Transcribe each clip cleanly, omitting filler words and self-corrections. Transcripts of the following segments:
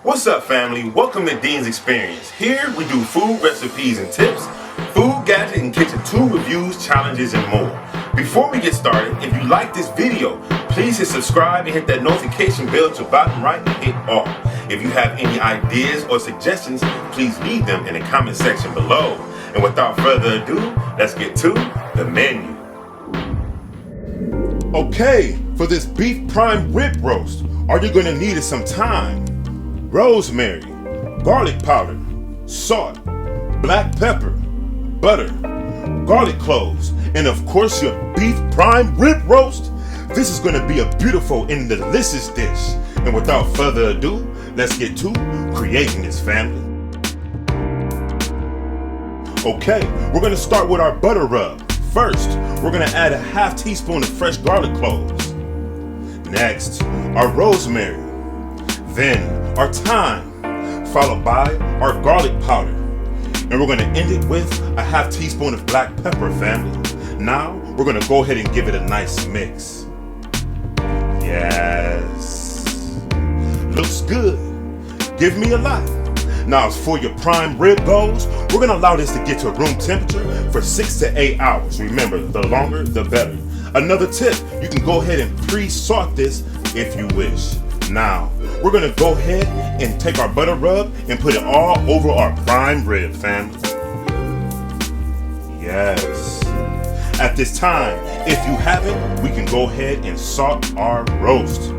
What's up, family? Welcome to Ddins Xperience. Here we do food recipes and tips, food gadget and kitchen tool reviews, challenges, and more. Before we get started, if you like this video, please hit subscribe and hit that notification bell to the bottom right and hit all. If you have any ideas or suggestions, please leave them in the comment section below. And without further ado, let's get to the menu. Okay, for this beef prime rib roast, all you're going to need is some thyme, rosemary, garlic powder, salt, black pepper, butter, garlic cloves, and of course your beef prime rib roast. This is going to be a beautiful and delicious dish. And without further ado, let's get to creating this, family. Okay, we're going to start with our butter rub. First, we're going to add a half teaspoon of fresh garlic cloves. Next, our rosemary. Then, our thyme, followed by our garlic powder. And we're going to end it with a half teaspoon of black pepper, family. Now, we're going to go ahead and give it a nice mix. Yes. Looks good. Give me a like. Now, as for your prime rib goes, we're going to allow this to get to room temperature for 6 to 8 hours. Remember, the longer, the better. Another tip, you can go ahead and pre-salt this if you wish. Now, we're going to go ahead and take our butter rub and put it all over our prime rib, family. Yes. At this time, if you haven't, we can go ahead and salt our roast.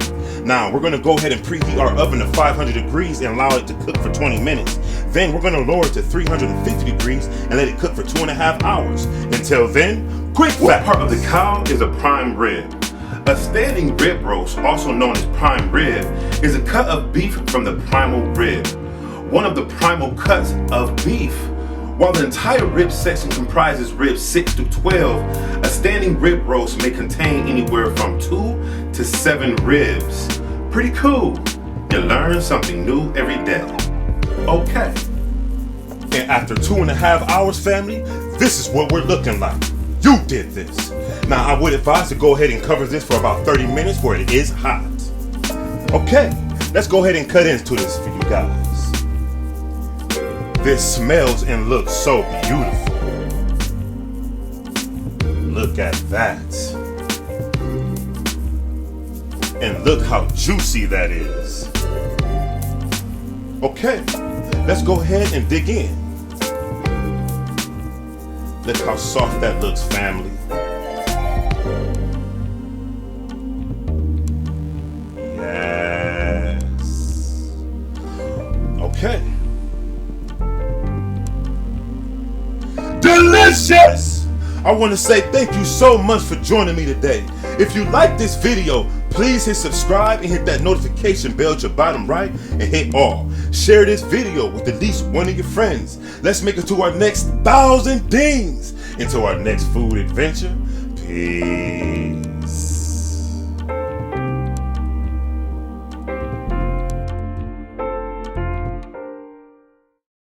Now, we're going to go ahead and preheat our oven to 500 degrees and allow it to cook for 20 minutes. Then we're going to lower it to 350 degrees and let it cook for 2.5 hours. Until then, quick fact. What part of the cow is a prime rib? A standing rib roast, also known as prime rib, is a cut of beef from the primal rib, one of the primal cuts of beef. While the entire rib section comprises ribs 6 to 12, a standing rib roast may contain anywhere from 2 to 7 ribs. Pretty cool. You learn something new every day. Okay. And after 2.5 hours, family, this is what we're looking like. You did this. Now, I would advise to go ahead and cover this for about 30 minutes for it is hot. Okay, let's go ahead and cut into this for you guys. This smells and looks so beautiful. Look at that. And look how juicy that is. Okay, let's go ahead and dig in. Look how soft that looks, family. Yes. Okay. Delicious! I want to say thank you so much for joining me today. If you like this video, please hit subscribe and hit that notification bell at your bottom right and hit all. Share this video with at least one of your friends. Let's make it to our next 1,000 Ddins. Into our next food adventure. Peace.